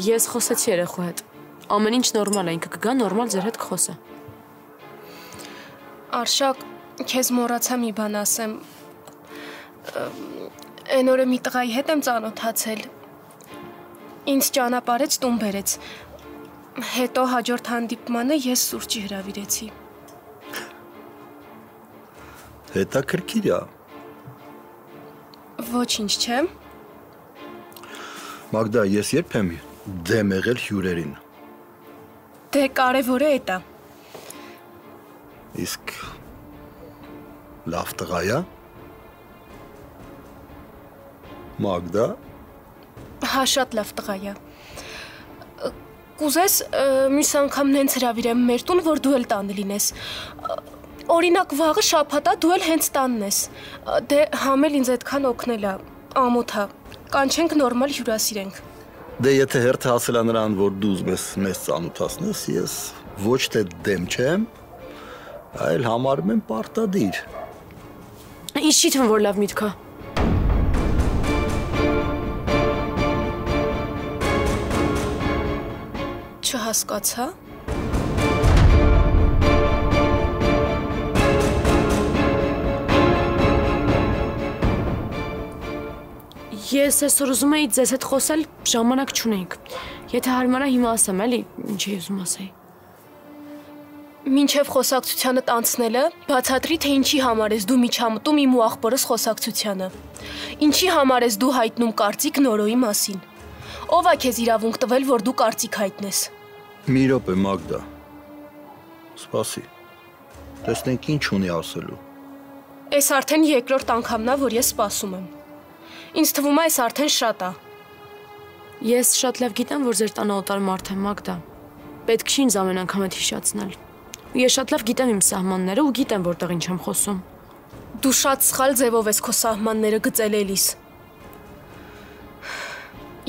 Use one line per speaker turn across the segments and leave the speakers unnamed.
Ես խոսեցի երեխու հետ։ Ամեն ինչ նորմալ է, ինքը կգա նորմալ ձեր հետ կխոսա։
Արշակ, քեզ մոռացա մի բան ասեմ։ Այն օրը մի տղայի հետ եմ ծանոթացել։ Ինձ ճանապարհեց տուն բերեց։ Հետո հաջորդ հանդիպմանը ես սուրճի հրավիրեցի։
Հետաքրքիր է։
Ոչինչ չէ։
Մագդա, ես երբ եմ դեմ եղել հյուրերին։
Դե կարևորը էդ է։
Իսկ լավ տղա է։ Մագդա։
Հա, շատ լավ տղա է։ Կուզես մյուս անգամ նենց հրավիրեմ մեր տուն, որ դու էլ տանը լինես։ Օրինակ վաղը շաբաթ է, դու էլ հենց տանն ես։ Դե համել ինձ այդքան օգնել է, ամոթ է։ Կանչենք նորմալ հյուրասիրենք։
Դե եթե հերթը հասել է նրան, որ դու ուզում ես մեզ ծանոթացնես, ես ոչ թե դեմ չեմ, այլ համարում եմ պարտադիր։
Ինչ չի թվում, որ լավ միտք է։
Չհասկացա։
Ես այսօր ուզում էի ձեզ հետ խոսել, ժամանակ չունեինք։ Եթե հարմար է հիմա ասեմ, էլի, ինչ էի ուզում ասեի։
Մինչև խոսակցությանդ անցնելը, բացատրի, թե ինչի համար ես դու միջամտում իմ ու աղբորս խոսակցությանը։ Ինչի համար ես դու հայտնում կարծիք Նորոյի մասին։ Ով է քեզ իրավունք տվել, որ դու կարծիք հայտնես։
Մի րոպե, Մագդա։ Սպասի։ Տեսնենք ինչ ունի ասելու։
Այս արդեն երկրորդ անգամն է, որ ես սպասում եմ։ Ինձ թվում է այս արդեն շատ է։
Ես շատ լավ գիտեմ, որ ձեր տանը օտար մարդ է, Մագդա։ Պետք չի ինձ ամեն անգամ այդ հիշացնել։ Ես շատ լավ գիտեմ իմ սահմանները ու գիտեմ որտեղ ինչ եմ խոսում։
Դու շատ սխալ ձևով ես քո սահմանները գծել էլիս։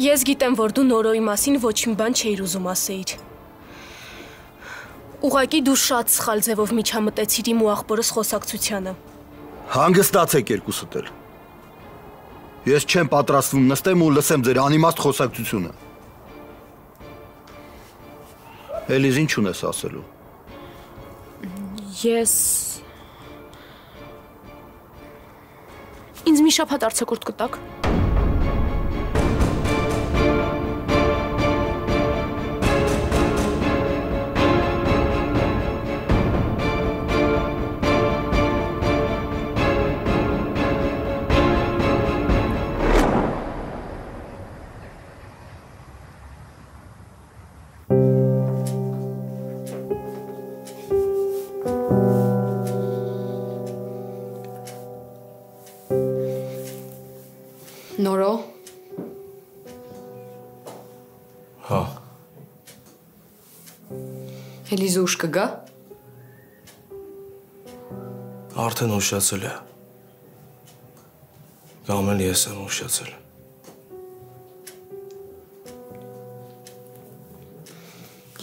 Ես գիտեմ, որ դու Նորոյի մասին ոչ մի բան չէիր ուզում ասեիր։ Ուղղակի դու շատ սխալ ձևով միջամտեցիր իմ ու աղբորս խոսակցությանը։
Հանգստացեք երկուսդ էլ։ Ես չեմ պատրաստվում նստեմ ու լսեմ ձեր անիմաստ խոսակցությունը։ Էլիզ, ինչ ունես ասելու։
Ես ինձ մի շաբաթ արձակուրդ կտակ։ Նորո։
Հա։
Էլիզը ուշ կգա։
Արդեն ուշացել է։ Կամ էլ ես եմ ուշացել։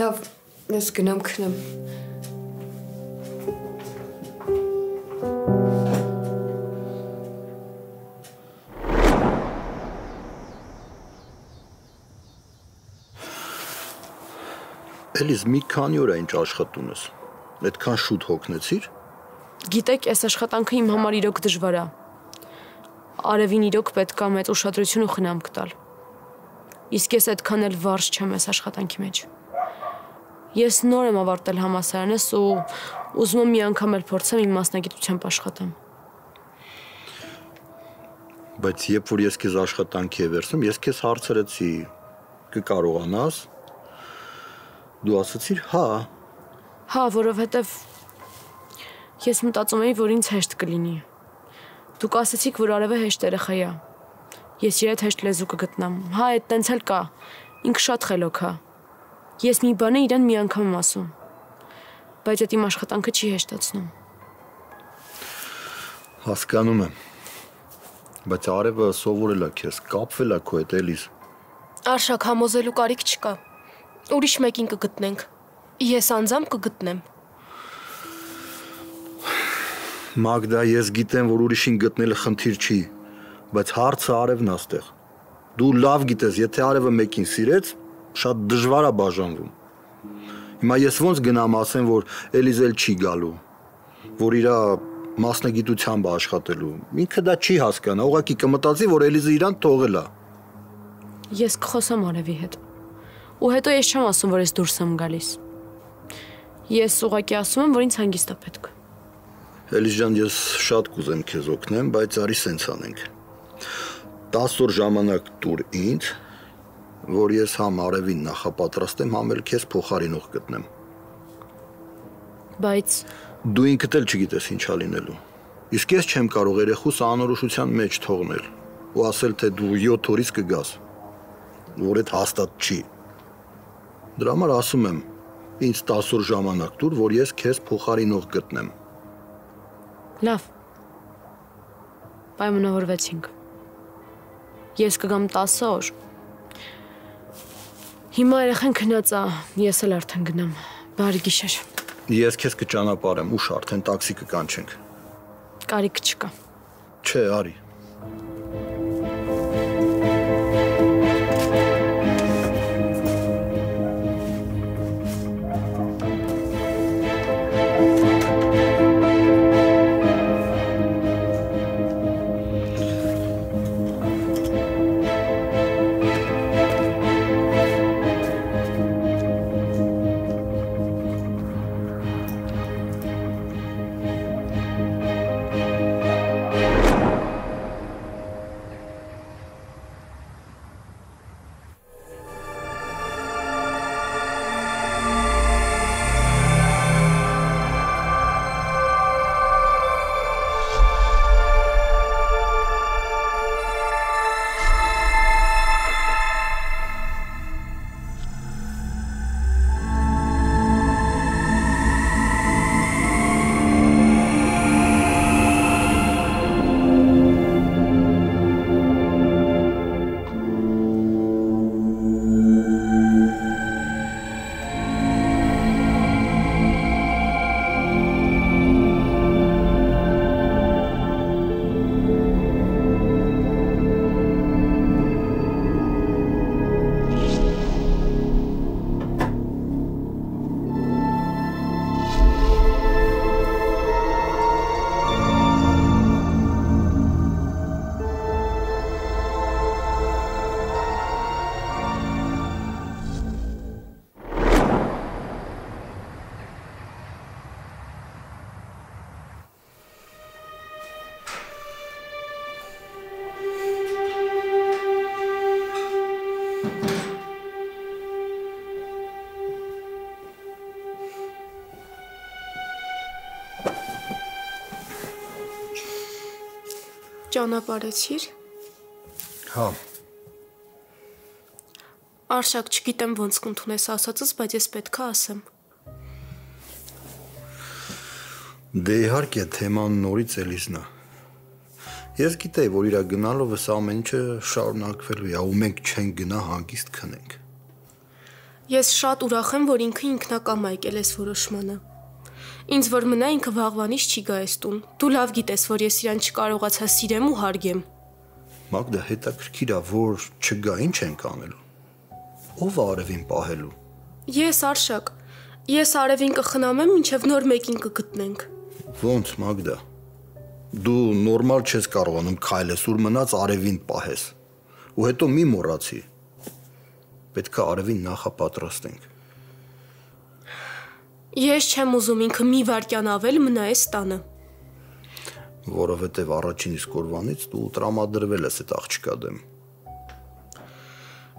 Լավ, ես գնամ քնեմ։
Էլիզ, մի քանի օր է ինչ աշխատում ես։ Այդքան շուտ հոգնեցիր։
Գիտեք, այս աշխատանքը իմ համար իրոք դժվար է։ Արևին իրոք պետք է մեծ ուշադրություն ու խնամք տալ։ Իսկ ես այդքան էլ վարժ չեմ այս աշխատանքի մեջ։ Ես նոր եմ ավարտել համալսարանս ու ուզում եմ մի անգամ էլ փորձեմ իմ մասնագիտությամբ աշխատեմ։
Բայց երբ որ ես քեզ աշխատանքի եմ վերցնում, ես քեզ հարցրեցի, կկարողանաս։ Դու ասացիր՝ հա։
Հա, որովհետև ես մտածում էի, որ ինձ հեշտ կլինի։ Դուք ասացիք, որ արևը հեշտ երեխա է։ Ես իր հետ հեշտ լեզու կգտնամ։ Հա, այդ տենց էլ կա։ Ինքը շատ խելոք է։ Ես մի բան իրեն մի անգամ եմ ասում։ Բայց այդ իմ աշխատանքը չի հեշտացնում։
Հասկանում եմ։ Բայց արևը սովորել է քեզ, կապվել է քո հետ էլիս։
Արշակ համոզելու կարիք չկա։ Ուրիշ մեկին կգտնենք։ Ես անձամբ կգտնեմ։
Մագդա, ես գիտեմ, որ ուրիշին գտնելը խնդիր չի, բայց հարցը արևն է ստեղ։ Դու լավ գիտես, եթե արևը մեկին սիրեց, շատ դժվար է բաժանվում։ Հիմա ես ոնց գնամ ասեմ, որ Էլիզել չի գալու, որ իր մասնագիտությամբ աշխատելու։ Ինքը դա չի հասկանա, ուղղակի կմտածի, որ Էլիզը իրան թողել է։
Ես կխոսամ արևի հետ։ Ու հետո ես չեմ ասում, որ ես դուրս եմ գալիս։ Ես ուղղակի ասում եմ, որ ինձ հանգիստ է պետք։
Էլիզ ջան, ես շատ կուզեմ քեզ օգնեմ, բայց արի սենց անենք։ 10 օր ժամանակ տուր ինձ, որ ես համ արևին նախապատրաստեմ, համ էլ քեզ փոխարինող գտնեմ։
Բայց
Դու ինքդ էլ չգիտես ինչա լինելու։ Իսկ ես չեմ կարող երեխուս անորոշության մեջ թողնել ու ասել, թե դու 7 օրից կգաս, որ այդ հաստատ չի։ Դրա համար ասում եմ, ինձ 10 օր ժամանակ տուր, որ ես քեզ փոխարինող գտնեմ։
լավ։ Պայմանավորվեցինք։ Ես կգամ 10 օր։ Հիմա երեխան քնած է, ես էլ արդեն գնամ։ Բարի գիշեր։
Ես քեզ կճանապարհեմ, ուշ արդեն տաքսի կկանչենք։
Կարիք չկա։
Չէ, արի։
Ճանապարհեցիր։
Հա։
Արշակ, չգիտեմ ոնց կընդունես ասածս, բայց ես պետք է ասեմ։
Դե իհարկե թեման նորից Էլիզն է։ Ես գիտեի, որ իրա գնալով էս ամեն ինչը շարունակվելու է, ու մենք չենք գնա հանգիստ քնենք։
Ես շատ ուրախ եմ, որ ինքը ինքնակամ եկել էս որոշմանը։ Ինձ որ մնա ինքը վաղվանից չի գա էս տուն։ Դու լավ գիտես, որ ես իրան չկարողացա սիրեմ ու հարգեմ։
Մագդա, հետաքրքիր է, որ չգա, ինչ ենք անելու։ Ո՞վ է արևին պահելու։
Ես Արշակ, ես արևին կխնամեմ, մինչև նոր մեկին կգտնենք։
Ոնց, Մագդա։ Դու նորմալ չես կարողանում քայլես, ուր մնաց արևին պահես։ Ու հետո մի մոռացի։ Պետք է արևին նախապատրաստենք։
Ես չեմ ուզում ինքը մի վայրկյան ավել մնա այս տանը։
Որովհետև առաջին իսկ օրվանից դու տրամադրվել ես այդ աղջկա դեմ։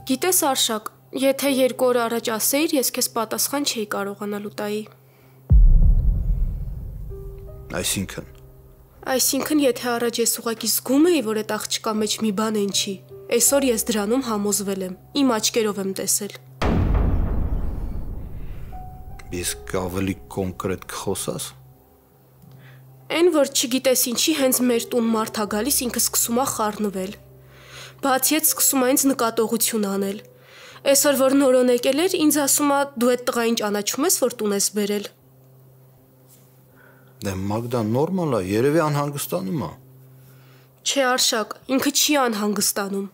Գիտես Արշակ, եթե 2 օր առաջ ասեիր, ես քեզ պատասխան չէի կարողանալու տայի։ Այսինքն, եթե առաջ ես ուղղակի զգում էի, որ այդ աղջկա մեջ մի բան են չի, այսօր ես դրանում համոզվել եմ, իմ աչքերով եմ տեսել։
Իսկ ավելի կոնկրետ կխոսաս։
Այն որ չգիտես ինչի հենց մեր տուն մարդ ա գալիս ինքը սկսում ա խառնվել։ Բացի այդ սկսում ա ինձ նկատողություն անել։ Այսօր որ նորոն եկել էր, ինձ ասում ա դու այդ տղային ճանաչում ես, որ տուն ես բերել։
Դե Մագդա նորմալ է, երևի անհանգստանում է։
Չէ Արշակ, ինքը չի անհանգստանում։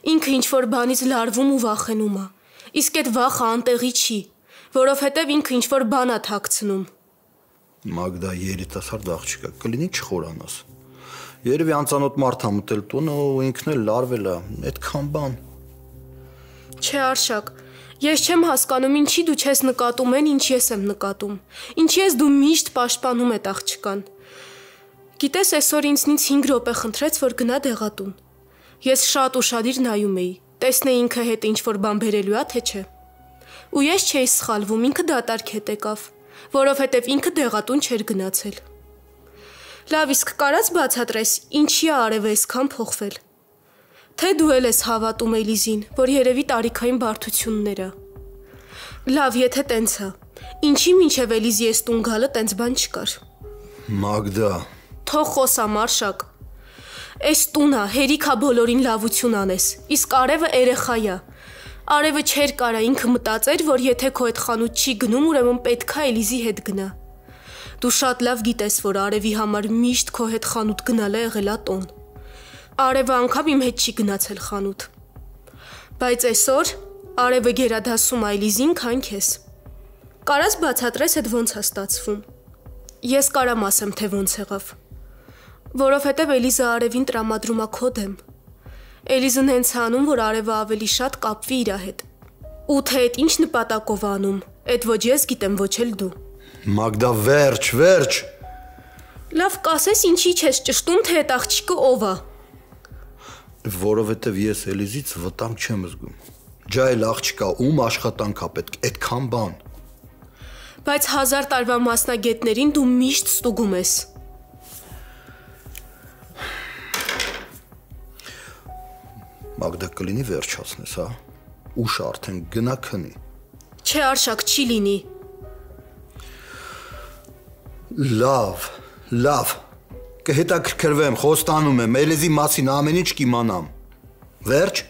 Ինքը ինչ-որ բանից լարվում ու վախենում է։ Իսկ այդ վախը անտեղի չի, որովհետև ինքը ինչ-որ բան է թաքցնում։
Մագդա երիտասարդ աղջիկա, կլինի չխորանաս։ Երևի անծանոթ մարդ ա մտել տունը ու ինքն էլ լարվել է, այդքան բան։
Չէ Արշակ, ես չեմ հասկանում ինչի դու չես նկատում են, ինչ ես եմ նկատում։ Ինչի ես դու միշտ պաշտպանում այդ աղջկան։ Գիտես, այսօր ինձնից 5 րոպե խնդրեց, որ գնա դեղատուն։ Ես շատ ուշադիր նայում էի, տեսնեի ինքը հետ ինչ-որ բան բերելու է, թե չէ։ Ու ես չէի սխալվում, ինքը դատարկ հետ եկավ, որովհետև ինքը դեղատուն չէր գնացել։ Լավ, իսկ կարած բացատրես, ինչի է արևը այսքան փոխվել։ Թե դու էլ ես հավատում Էլիզին, որ երևի տարիքային բարդությունները։ Լավ, եթե տենց է, ինչի մինչև Էլիզի ես տուն գալը տենց բան չկար։
Մագդա։
Թող խոսամ Արշակ։ Այս տունը հերիք է բոլորին լավություն անես, իսկ արևը երեխա է։ Արևը չէր կարա ինքը մտածեր, որ եթե քո այդ խանութ չի գնում, ուրեմն պետքա Էլիզի հետ գնա։ Դու շատ լավ գիտես, որ արևի համար միշտ քո հետ խանութ գնալը եղել է տոն։ Արևը անգամ իմ հետ չի գնացել խանութ։ Բայց այսօր արևը գերադասում Էլիզին, քան քեզ։ Կարաս բացատրես այդ ոնց է ստացվում։ Ես կարամ ասեմ, թե ոնց եղավ։ Որովհետև Էլիզը արևին տրամադրում է քո դեմ։ Էլիզն հենց անում, որ արևը ավելի շատ կապվի իր հետ։ Ու թե այդ ինչ նպատակով անում, այդ ոչ ես գիտեմ, ոչ էլ դու։
Մագդա, վերջ։
Լավ կասես ինչի չես ճշտում, թե այդ աղջիկը ով է։
Որովհետև ես Էլիզից վտանգ չեմ զգում։ Ջայլ աղջիկա, ում աշխատանք է պետք, այդքան բան։
Բայց 1000 տարվա մասնագետներին դու միշտ ստուգում ես։
Մագդա կլինի վերջացնես, հա։ Ուշ արդեն գնա քնի։
Չէ Արշակ, չի լինի։
Լավ։ Կհետաքրքրվեմ, խոստանում եմ, Էլիզի մասին ամեն ինչ կիմանամ։ Վերջ։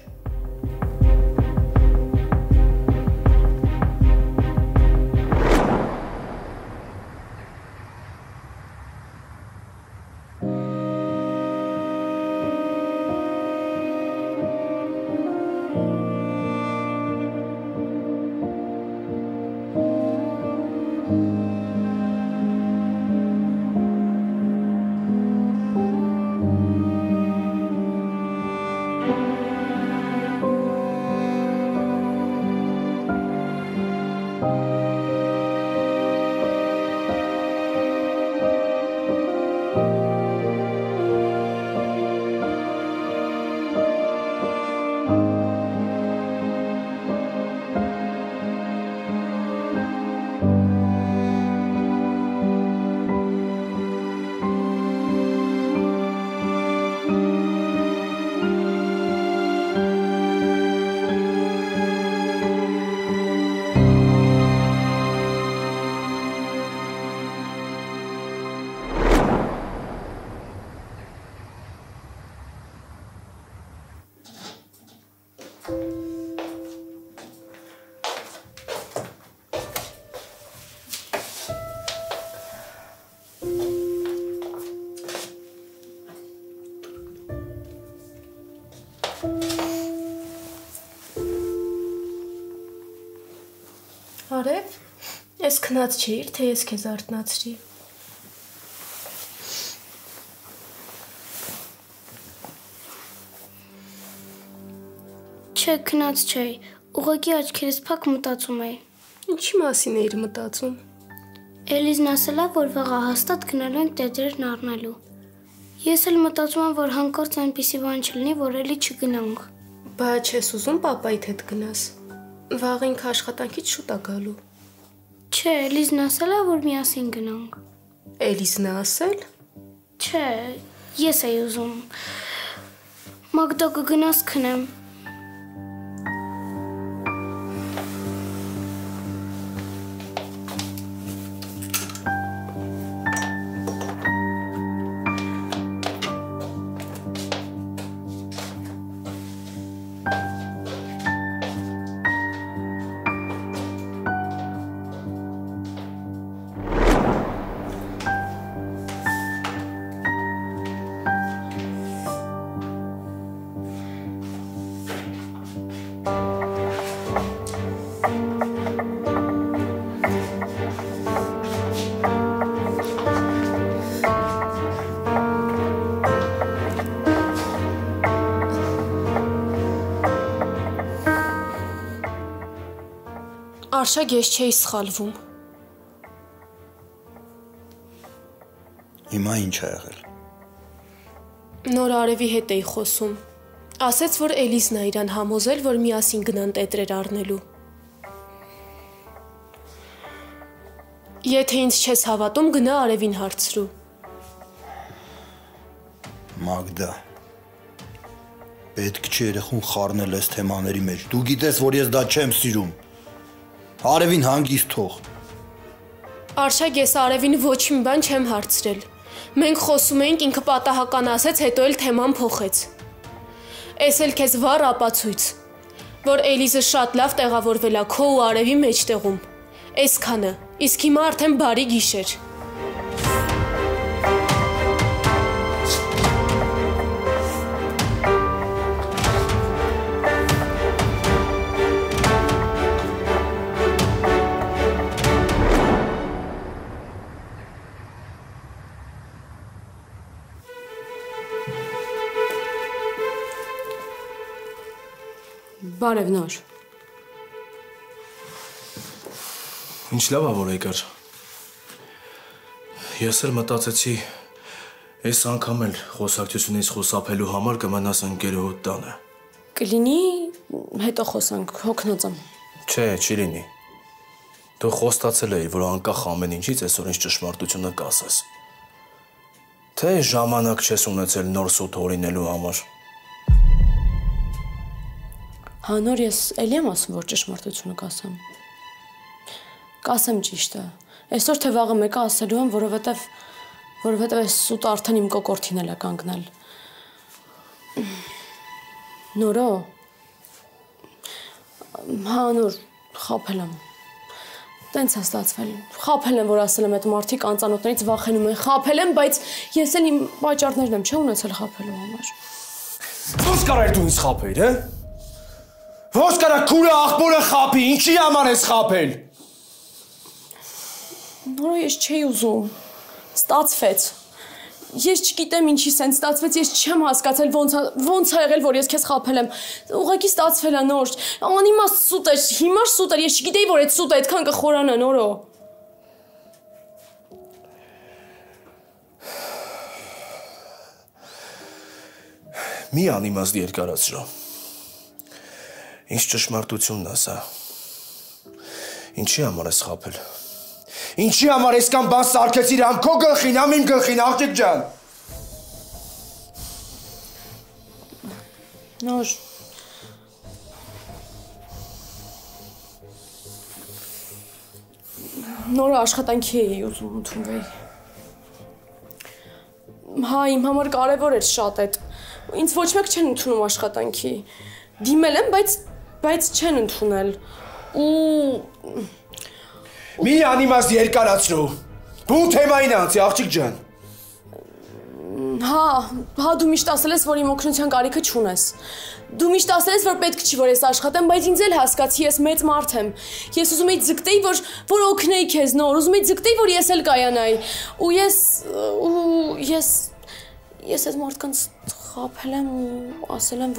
Արև, ես քնած չէիր, թե ես քեզ արթնացրի։
Չէ, քնած չէի, ուղղակի աչքերս փակ մտածում էի։
Ինչի մասին էիր մտածում։
Էլիզն ասել է, որ վաղը հաստատ գնալու ենք տետրերն առնելու։ Ես էլ մտածում եմ, որ հանկարծ այնպիսի բան չլինի, որ էլի չգնանք։
Բայց չես ուզում պապայիդ հետ գնաս։ Վաղ ինքը աշխատանքից շուտ է գալու։
Չէ, Էլիզն ասել է, որ միասին գնանք։
Էլիզն է ասել։
Չէ, ես էի ուզում։ Մագդա կգնաս քնեմ։
Արշակ ես չէի սխալվում։
Հիմա ինչ է եղել։
Նոր արևի հետ էի խոսում։ Ասեց, որ Էլիզն է իրան համոզել, որ միասին գնան տետրեր առնելու։ Եթե ինձ չես հավատում, գնա արևին հարցրու։
Մագդա, պետք չի երեխուն խառնել այս թեմաների մեջ։ Դու գիտես, որ ես դա չեմ սիրում։ Արևին հանգիստ թող։
Արշակ ես արևին ոչ մի բան չեմ հարցրել։ Մենք խոսում էինք, ինքը պատահական ասեց, հետո էլ թեման փոխեց։ Էս էլ քեզ վառ ապացույց, որ Էլիզը շատ լավ տեղավորվել է քո ու արևի մեջտեղում։ Այսքանը, իսկ հիմա արդեն բարի գիշեր։
Բարև նոր։
Ինչ լավ է, որ եկար։ Ես էլ մտածեցի, այս անգամ էլ խոսակցությունից խուսափելու համար կմնաս ընկերուհուդ տանը։
Կլինի, հետո խոսանք, հոգնած եմ։
Չէ, չի լինի։ Դու խոստացել էի, որ անկախ ամեն ինչից այսօր ինչ ճշմարտությունը կասես։ Թե ժամանակ չես ունեցել նոր սուտ հորինելու համար։
Հա նոր ես էլի եմ ասում, որ ճշմարտությունը կասեմ։ Կասեմ ճիշտը։ Այսօր թե վաղը մեկը ասելու եմ, որովհետև այս սուտը արդեն իմ կոկորդին էլ է կանգնել։ Նորո։ Հա նոր, խաբել եմ։ Տենց է ստացվել։ Խաբել եմ, որ ասել եմ այդ մարդիկ անծանոթներից վախենում են։ Խաբել եմ, բայց ես էլ իմ պատճառներն եմ չունեցել խաբելու համար։
Ո՞նց կարար դու ինձ խաբել, հա։ Ո՞նց կարա քուրը աղբորը խաբի, ինչի համար ես խաբել։
Նորո ես չէի ուզում, ստացվեց։ Ես չգիտեմ ինչի սենց ստացվեց, ես չեմ հասկացել ոնց է եղել, որ ես քեզ խաբել եմ։ Ուղղակի ստացվել է նոր։ Անիմաստ սուտ էր, հիմար սուտ էր, ես չգիտեի, որ այդ սուտը այդքան կխորանա նորո։
Մի անիմաստ երկարացրու։ Ինչ ճշմարտությունն ասա։ Ինչի համար ես խաբել։ Ինչի համար այսքան բան սարքեցիր համ քո գլխին, համ իմ գլխին, աղջիկ ջան։
Նոր։ Նորը աշխատանքի էի ուզում ընդունվեի։ Հա, իմ համար կարևոր էր շատ այդ։ Ինձ ոչ մեկ չեն ընդունում աշխատանքի։ Դիմել եմ, բայց չեն ընդունել։ Ու
Մի անիմաստ երկարացրու։ Բուն թեմային անցի, աղջիկ ջան։
Հա, դու միշտ ասել ես, որ իմ օգնության կարիքը չունես։ Դու միշտ ասել ես, որ պետք չի, որ ես աշխատեմ, բայց ինձ էլ հասկացի, ես մեծ մարդ եմ։ Ես ուզում էի ձգտեի, որ օգնեի քեզ նոր, ուզում էի ձգտեի, որ ես էլ կայանայի։ Ու ես այդ մարդկանց խաբել եմ ու ասել եմ,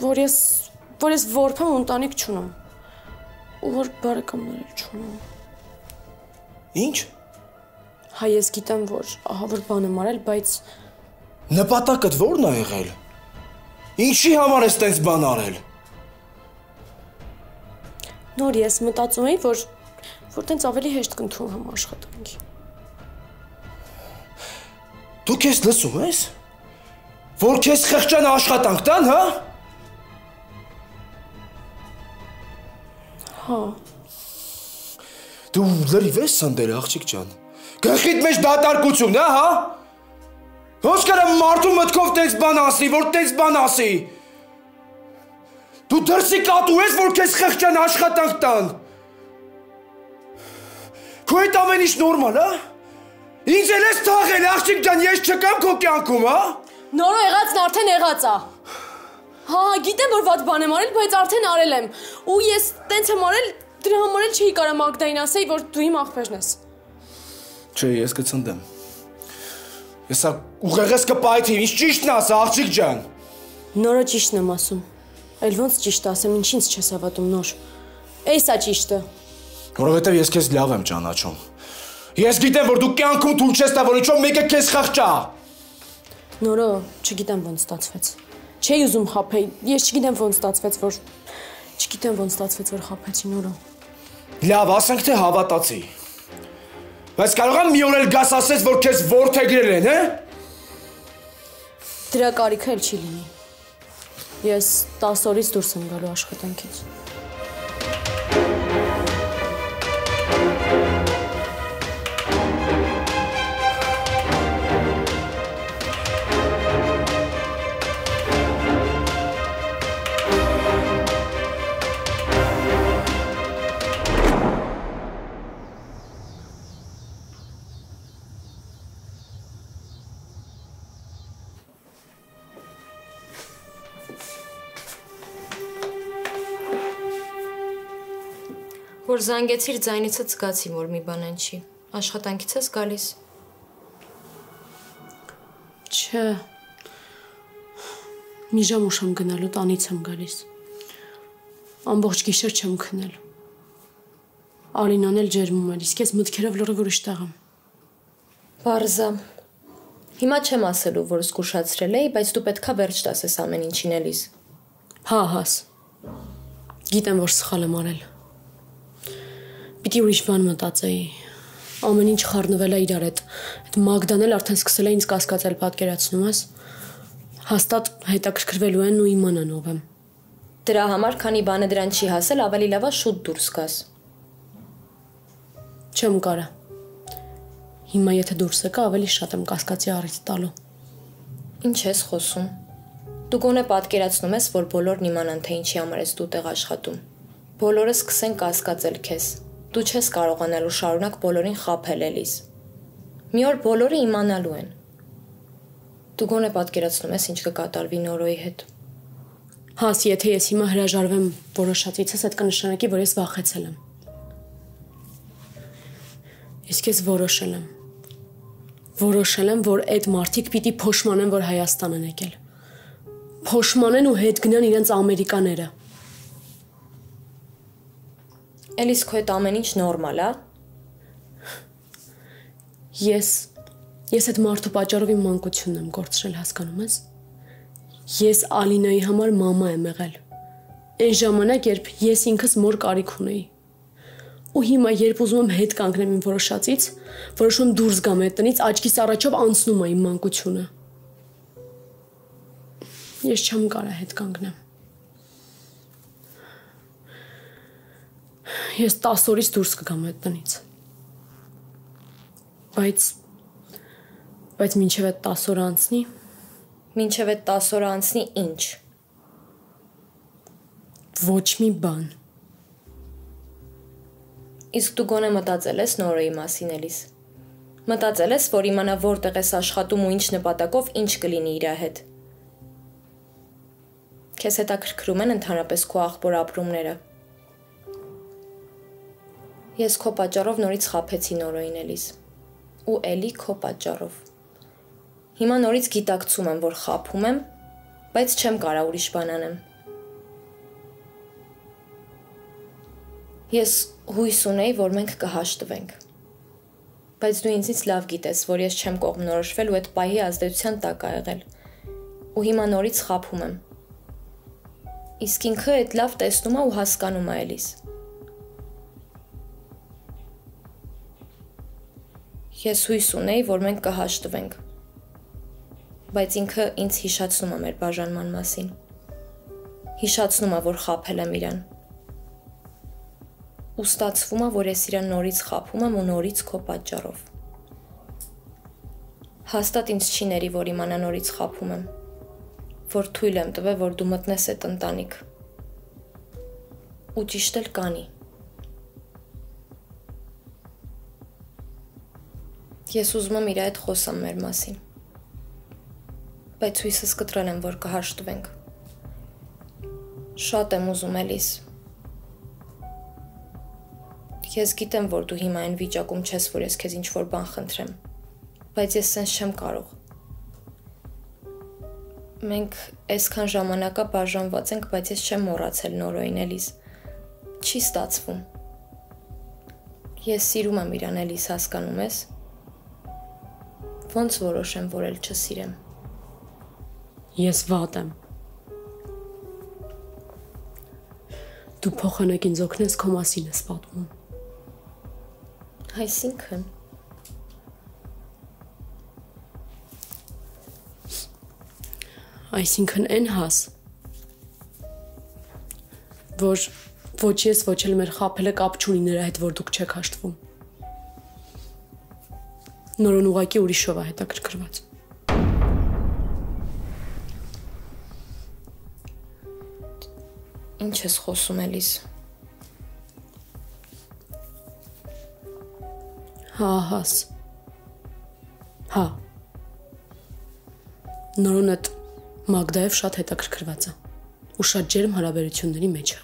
որ ես որբ եմ ու ընտանիք չունեմ։ Ու որ բարեկամներ չունեմ։
Ինչ։
Հա ես գիտեմ, որ ահավոր բան եմ արել, բայց
Նպատակդ ո՞րն է եղել։ Ինչի համար ես տես բան արել։
նոր ես մտածում էի, որ տենց ավելի հեշտ կընդունեմ աշխատանքի։
Դու քեզ լսում ես։ Որ քեզ խղճան աշխատանք տան, հա։
Հա։
Դու լրիվ ես սնդել, աղջիկ ջան։ Գլխիդ մեջ դատարկություն է, հա։ Ոնց կարամ մարդու մտքով տես բան ասի, որ տես բան ասի։ Դու դրսի կատու ես, որ քեզ խղճան աշխատանք տան։ Քո այդ ամեն ինչ նորմալ, հա։ Ինձ էլ ես թաղել, աղջիկ ջան, ես չկամ քո կյանքում, հա։
Նորո եղածն արդեն եղած է։ Հա, գիտեմ որ վատ բան եմ արել, բայց արդեն արել եմ։ Ու ես տենց եմ արել, դրա համար էլ չէի կարող Մագդային ասեի, որ դու իմ աղբերն ես։
Չէ, ես կցնդեմ։ Ես ուղեղես կպայթի, ինչ ճիշտն ասա, աղջիկ ջան։
Նորը ճիշտն եմ ասում։ Էլ ոնց ճիշտ ասեմ, ինչինց չես հավատում նոր։ Էս է ճիշտը։
Որովհետև ես քեզ լավ եմ ճանաչում։ Ես գիտեմ, որ դու կյանքում թույլ չես տա, որ ինչո մեկը քեզ խղճա։
Նորը, չգիտեմ ոնց ստացվեց։ Չէի ուզում խաբեի, ես չգիտեմ ոնց ստացվեց, որ խաբեցի նորը։
Լավ, ասենք թե հավատացի։ Բայց կարող եմ մի օր էլ գաս ասես, որ քեզ որդեգրել են, հե։
Դրա կարիքը էլ չի լինի։ Ես 10 օրից դուրս եմ գալու աշխատանքից։
Որ զանգեցիր ձայնիցդ զգացի, որ մի բան են չի։ Աշխատանքից ես գալիս։
Չէ։ Մի ժամ ուշ եմ գնալու, տանից եմ գալիս։ Ամբողջ գիշեր չեմ քնել։ Ալինան էլ ջերմում էր, իսկ ես մտքերով լրիվ ուրիշ տեղ եմ։
Բարձա։ Հիմա չեմ ասելու, որ զգուշացրել էի, բայց դու պետքա վերջ տաս այս ամեն ինչին էլիս։
Հա, հաս։ Գիտեմ, որ սխալ եմ արել։ Պիտի ուրիշ բան մտածեի։ Ամեն ինչ խառնվել է իրար հետ։ Այդ Մագդան էլ արդեն սկսել է ինձ կասկածել, պատկերացնում ես։ Հաստատ հետաքրքրվելու են ու իմանան ով եմ։
Դրա համար, քանի բանը դրան չի հասել, ավելի լավ է շուտ դուրս գաս։
Չեմ կարա։ Հիմա եթե դուրս եկա, ավելի շատ եմ կասկածի առիթ տալու։
Ինչ ես խոսում։ Դու գոնե պատկերացնում ես, որ բոլորն իմանան, թե ինչի համար ես դու տեղ աշխատում։ Բոլորը սկսեն կասկածել քեզ։ Դու չես կարողանալու շարունակ բոլորին խաբել էլիս։ Մի օր բոլորը իմանալու են։ Դու գոնե պատկերացնում ես ինչ կկատարվի Նորոյի հետ։
Հաս, եթե ես հիմա հրաժարվեմ որոշածիցս, այդ կնշանակի, որ ես վախեցել եմ։ Իսկ ես որոշել եմ։ Որոշել եմ, որ այդ մարդիկ պիտի փոշմանեն, որ Հայաստան են եկել։ Փոշմանեն ու հետ գնան իրենց ամերիկաները։
Էլիս քո այդ ամեն ինչ նորմալ է։
Ես այդ մարդու պատճառով իմ մանկությունն եմ կորցրել, հասկանում ես։ Ես Ալինայի համար մամա եմ եղել։ Այն ժամանակ, երբ ես ինքս մոր կարիք ունեի։ Ու հիմա, երբ ուզում եմ հետ կանգնեմ իմ որոշածից, որոշում դուրս գամ այդ տնից, աչքիս առաջով անցնում է իմ մանկությունը։ Ես չեմ կարա հետ կանգնեմ։ Ես 10 օրից դուրս կգամ այդ տնից։ Բայց մինչև այդ 10 օր անցնի։
Մինչև այդ 10 օր անցնի ինչ։
Ոչ մի բան։
Իսկ դու գոնե մտածել ես Նորոյի մասին էլիս։ Մտածել ես, որ իմանա որտեղ ես աշխատում ու ինչ նպատակով ինչ կլինի իր հետ։ Քեզ հետաքրքրում են ընդհանրապես քո աղբոր ապրումները։ Ես քո պատճառով նորից խաբեցի Նորոյին էլիս։ Ու էլի քո պատճառով։ Հիմա նորից գիտակցում եմ, որ խաբում եմ, բայց չեմ կարա ուրիշ բան անեմ։ Ես հույս ունեի, որ մենք կհաշտվենք։ Բայց դու ինձից լավ գիտես, որ ես չեմ կողմնորոշվել ու այդ պահի ազդեցության տակ ա եղել։ Ու հիմա նորից խաբում եմ։ Իսկ ինքը այդ լավ տեսնում է ու հասկանում է Էլիս։ Ես հույս ունեի, որ մենք կհաշտվենք։ Բայց ինքը ինձ հիշացնում է մեր բաժանման մասին։ Հիշացնում է, որ խաբել եմ իրան։ Ու ստացվում է, որ ես իրան նորից խաբում եմ ու նորից քո պատճառով։ Հաստատ ինձ չի ների, որ իմանա նորից խաբում եմ, որ թույլ եմ տվել, որ դու մտնես այդ ընտանիք։ Ու ճիշտ էլ կանի։ Ես ուզում եմ իր հետ խոսամ մեր մասին։ Բայց հույսս կտրել եմ, որ կհաշտվենք։ Շատ եմ ուզում, Էլիս։ Ես գիտեմ, որ դու հիմա այն վիճակում չես, որ ես քեզ ինչ-որ բան խնդրեմ, բայց ես սենց չեմ կարող։ Մենք այսքան ժամանակա բաժանված ենք, բայց ես չեմ մոռացել Նորոյին, Էլիս։ Չի ստացվում։ Ես սիրում եմ իրան, Էլիս, հասկանում ես։ Ոնց որոշեմ, որ էլ չսիրեմ։
Ես վատ եմ։ Դու փոխանակ ինձ օգնես, քո մասին ես պատմում։
Այսինքն։
Այսինքն այն հաս, որ ոչ ես, ոչ էլ մեր խաբելը կապ չունի նրա հետ, որ դուք չեք հաշտվում։ Նորոն ուղղակի ուրիշով է հետաքրքրված։
Ինչ ես խոսում, Էլիս։
Հա, հաս։ Հա։ Նորոն այդ Մագդայով շատ հետաքրքրված է ու շատ ջերմ հարաբերությունների մեջ է։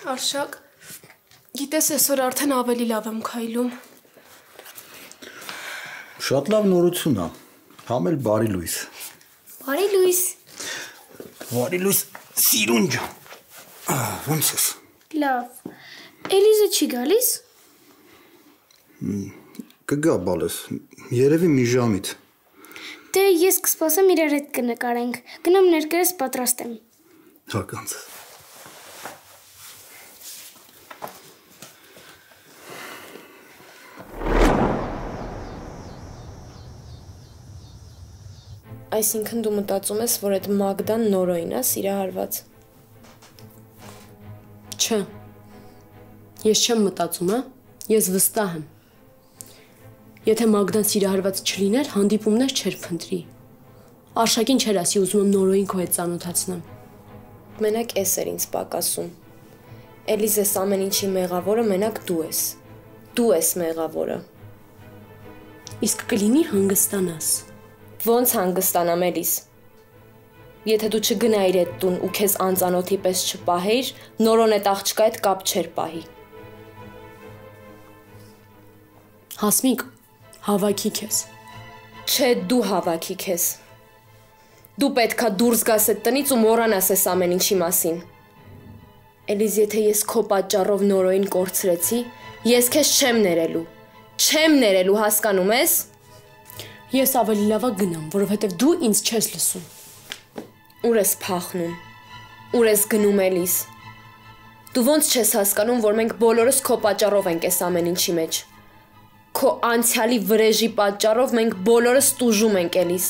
Արշակ, գիտես այսօր արդեն ավելի լավ եմ քայլում։
Շատ լավ նորություն է։ Համ էլ բարի լույս։
Բարի լույս։
Բարի լույս, սիրուն ջան։ Ոնց ես։
Լավ։ Էլիզը չի գալիս։
Կգա բալես։ Երևի մի ժամից։
Դե ես կսպասեմ իրար հետ կնկարենք։ Գնամ ներկերս պատրաստ եմ։
Հականց։
Այսինքն դու մտածում ես, որ այդ Մագդան Նորոյին է սիրահարված։
Չէ։ Ես չեմ մտածում, հա։ Ես վստահ եմ։ Եթե Մագդան սիրահարված չլիներ, հանդիպումներ չէր փնտրի։ Արշակին չէր ասի, ուզում եմ Նորոյին քո հետ ծանոթացնեմ։
Մենակ էս էր ինձ պակասում։ Էլիս էս ամեն ինչի մեղավորը մենակ դու ես։ Դու ես մեղավորը։
Իսկ կլինի հանգստանաս։
Ոնց հանգստանամ, Էլիս։ Եթե դու չգնայիր այդ տուն ու քեզ անծանոթի պես չպահեիր, Նորոն այդ աղջկա հետ կապ չէր պահի։
Հասմիկ, հավաքի քեզ։
Չէ, դու հավաքի քեզ։ Դու պետքա դուրս գաս այդ տնից ու մոռանաս այս ամեն ինչի մասին։ Էլիս, եթե ես քո պատճառով Նորոյին կորցրեցի, ես քեզ չեմ ներելու։ Չեմ ներելու, հասկանում ես։
Ես ավելի լավա գնամ, որովհետև դու ինձ չես լսում։
Ուր ես փախնում։ Ուր ես գնում, Էլիս։ Դու ոնց չես հասկանում, որ մենք բոլորս քո պատճառով ենք այս ամեն ինչի մեջ։ Քո անցյալի վրեժի պատճառով մենք բոլորս տուժում ենք, Էլիս։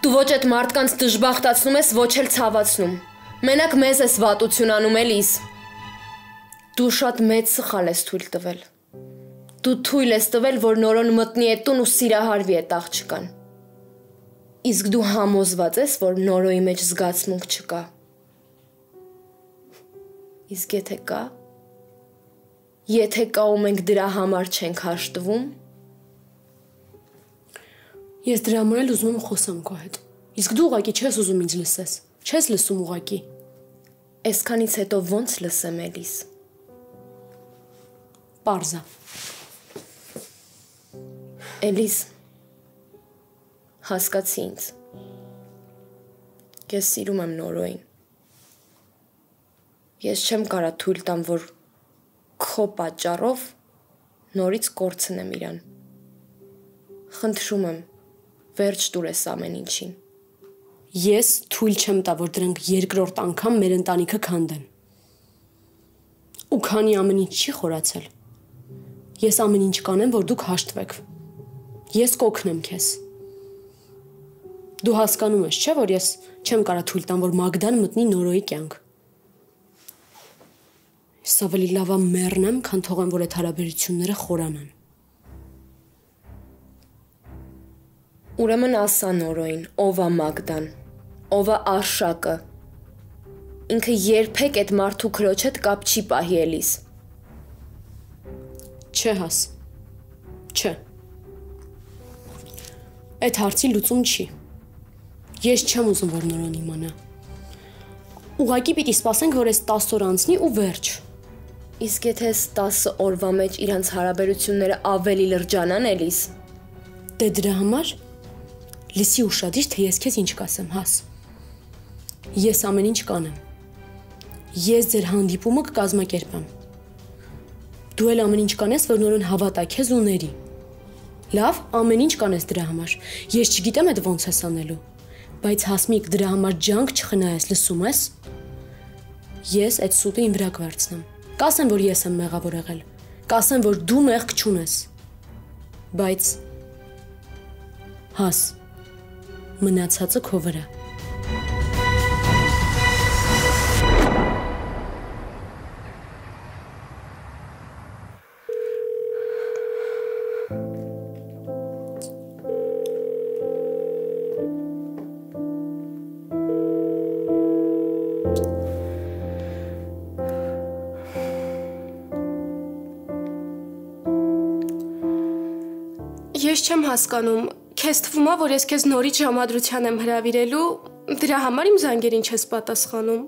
Դու ոչ այդ մարդկանց դժբախտացնում ես, ոչ էլ ցավացնում։ Մենակ մեզ ես վատություն անում, Էլիս։ Դու շատ մեծ սխալ ես թույլ տվել։ Դու թույլ ես տվել, որ Նորոն մտնի այդ տուն ու սիրահարվի այդ աղջկան։ Իսկ դու համոզված ես, որ Նորոյի մեջ զգացմունք չկա։ Իսկ եթե կա ու մենք դրա համար չենք հաշտվում։
Ես դրա համար էլ ուզում եմ խոսամ քո հետ։ Իսկ դու ուղղակի չես ուզում ինձ լսես։ Չես լսում ուղղակի։
Այսքանից հետո ո՞նց լսեմ Էլիս։
Պարզա։
Էլիս, հասկացի ինձ։ Ես սիրում եմ Նորոյին։ Ես չեմ կարա թույլ տամ, որ քո պատճառով նորից կորցնեմ իրան։ Խնդրում եմ, վերջ տուր ես ամեն ինչին։
Ես թույլ չեմ տա, որ դրանք երկրորդ անգամ մեր ընտանիքը քանդեն։ Ու քանի ամեն ինչ չի խորացել, ես ամեն ինչ կանեմ, որ դուք հաշտվեք։ Ես կօգնեմ քեզ։ Դու հասկանում ես, չէ՞, որ ես չեմ կարա թույլ տամ, որ Մագդան մտնի Նորոյի կյանք։ Ես ավելի լավ է մեռնեմ, քան թողեմ, որ այդ հարաբերությունները խորանան։
Ուրեմն ասա Նորոյին, ով է Մագդան, ով է Արշակը։ Ինքը երբեք այդ մարդու քրոջ հետ կապ չի պահի Էլիս։
Չէ Հաս։ Չէ։ Այդ հարցի լուծում չի։ Ես չեմ ուզում, որ Նորոն իմանա։ Ուղղակի պիտի սպասենք, որ այս 10 օր անցնի ու վերջ։
Իսկ եթե 10 օրվա մեջ իրանց հարաբերությունները ավելի լրջանան Էլիս։
Դե դրա համար լսի ուշադիր, թե ես քեզ ինչ կասեմ, Հաս։ Ես ամեն ինչ կանեմ։ Ես ձեր հանդիպումը կկազմակերպեմ։ Դու էլ ամեն ինչ կանես, որ Նորոն հավատա քեզ ու ների։ Լավ, ամեն ինչ կանես դրա համար։ Ես չգիտեմ այդ ոնց ես անելու, բայց Հասմիկ դրա համար ջանք չխնայես, լսում ես։ Ես այդ սուտը իմ վրա կվերցնեմ։ Կասեմ, որ ես եմ մեղավոր եղել։ Կասեմ, որ դու մեղք չունես։ Բայց Հաս, մնացածը քո վրա։
Ես չեմ հասկանում, քեզ թվում է, որ ես քեզ նորից ժամադրության եմ հրավիրելու, դրա համար իմ զանգերին չես պատասխանում։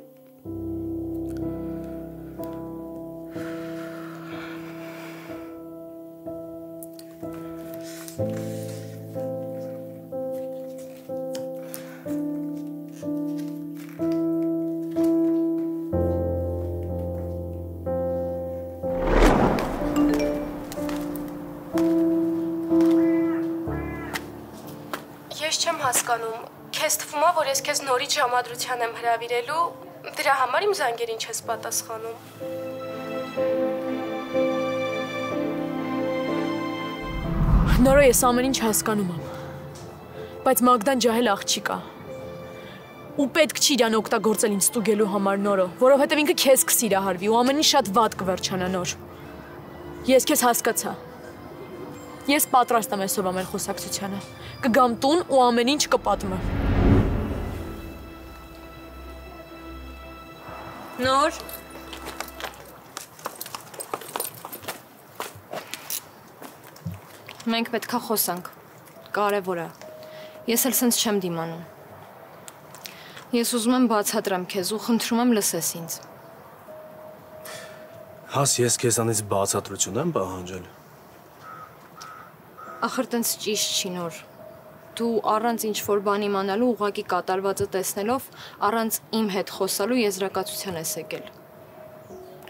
Ես չեմ հասկանում, քեզ թվում է, որ ես քեզ նորից ժամադրության եմ հրավիրելու, դրա համար իմ զանգերին չես պատասխանում։
Նորո ես ամեն ինչ հասկանում եմ, բայց Մագդան ջահել աղջիկ է։ Ու պետք չի իրան օգտագործել ինձ ստուգելու համար Նորո, որովհետև ինքը քեզ կսիրահարվի ու ամեն ինչ շատ վատ կվերջանա Նոր։ Ես քեզ հասկացա։ Ես պատրաստ եմ այսօրվա մեր խոսակցությանը։ Կգամ տուն ու ամեն ինչ կպատմեմ։
Նոր։ Մենք պետքա խոսանք։ Կարևոր է։ Ես էլ սենց չեմ դիմանում։ Ես ուզում եմ բացատրեմ քեզ ու խնդրում եմ լսես ինձ։
Հաս, ես քեզանից բացատրություն եմ պահանջել։
Ախր տենց ճիշտ չի Նոր։ Դու առանց ինչ-որ բան իմանալու ուղղակի կատարվածը տեսնելով, առանց իմ հետ խոսալու եզրակացության ես եկել։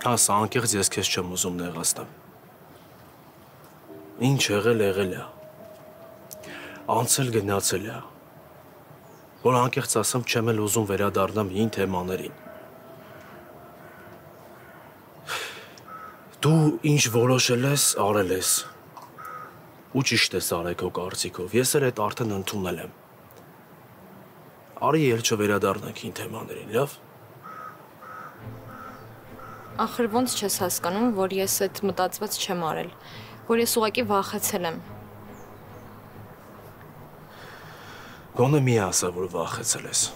Հաս, անկեղծ ես քեզ չեմ ուզում նեղացնեմ։ Ինչ եղել է։ Անցել գնացել է։ Որ անկեղծ ասեմ, չեմ էլ ուզում վերադառնամ հին թեմաներին։ Դու ինչ որոշել ես, արել ես։ Ու ճիշտ ես արել քո կարծիքով, ես էլ այդ արդեն ընդունել եմ։ Արի ել չվերադառնանք հին թեմաներին, լավ։
Ախր ոնց չես հասկանում, որ ես այդ մտածված չեմ արել, որ ես ուղղակի վախեցել եմ։
Գոնե մի ասա, որ վախեցել ես։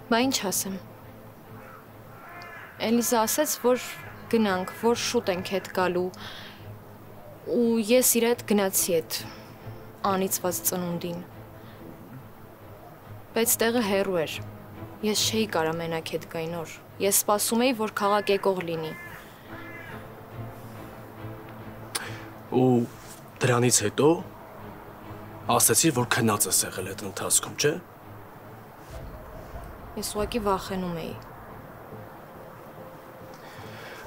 Բա ինչ ասեմ։ Էլիզա ասաց, որ գնանք, որ շուտ ենք հետ գալու։ Ու ես իր հետ գնացի այդ անիծված ծնունդին։ Բայց տեղը հեռու էր։ Ես չէի կարա մենակ հետ գային օր։ Ես սպասում էի, որ քաղաք եկող լինի։
Ու դրանից հետո ասացի, որ քնած ես եղել այդ ընթացքում, չէ՞։
Ես ուղղակի վախենում էի։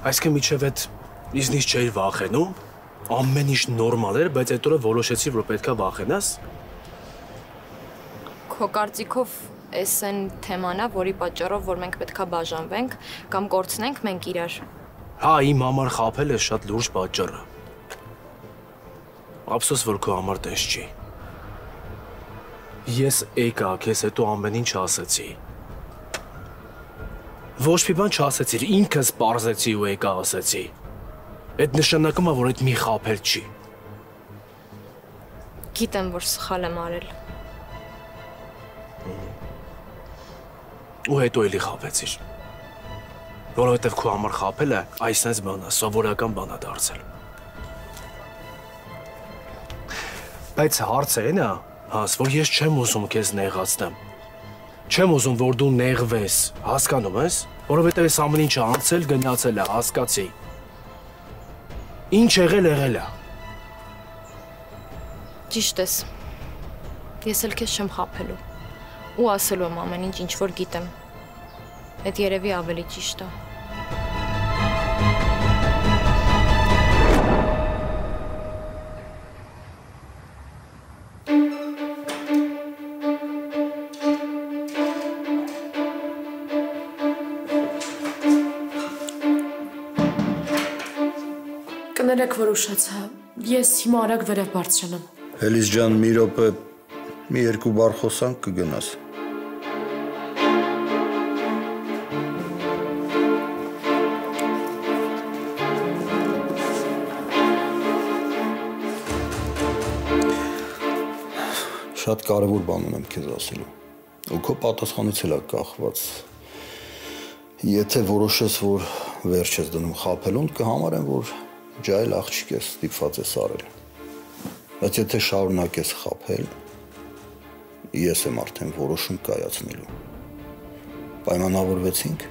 Այսինքն միջև այդ իզնից չէի վախենում, ամեն ինչ նորմալ էր, բայց այդ օրը որոշեցի, որ պետքա վախենաս։
Քո կարծիքով էս այն թեմանա, որի պատճառով որ մենք պետքա բաժանվենք կամ կորցնենք մենք իրար։
Հա, իմ համար խաբել է շատ լուրջ պատճառ։ Ափսոս, որ քո համար տես չի։ Ես եկա, քեզ հետո ամեն ինչ ասեցի։ Ոչ մի բան չասեցի, ինքս պարզեցի ու եկա ասեցի։ Այդ նշանակում է, որ այդ մի խաբել չի։
Գիտեմ, որ սխալ եմ արել։
Ու հետո էլի խաբեցիր։ Որովհետև քո համար խաբելը այսպես բան է, սովորական բան է դարձել։ Բայց հարցը այն է, հաս, որ ես չեմ ուզում քեզ նեղացնեմ։ Չեմ ուզում, որ դու նեղվես, հասկանում ես, որովհետև այս ամեն ինչը անցել գնացել է, հասկացի։ Ինչ եղել է։
Ճիշտ ես։ Ես էլ քեզ չեմ խաբելու։ Ու ասելու եմ ամեն ինչ, ինչ որ գիտեմ։ Այդ երևի ավելի ճիշտ է։
Կներեք, որ ուշացա։ Ես հիմա արագ վերև բարձրանամ։
Էլիս ջան, մի րոպե, մի երկու բառ խոսանք կգնաս։ Շատ կարևոր բան ունեմ քեզ ասելու։ Ու քո պատասխանից էլ է կախված։ Եթե որոշես, որ վերջ ես դնում խաբելուն, կհամարեմ, որ ջայլ աղջիկ ես, ստիպված ես արել։ Բայց եթե շարունակես խաբել, ես եմ արդեն որոշում կայացնելու։ Պայմանավորվեցինք։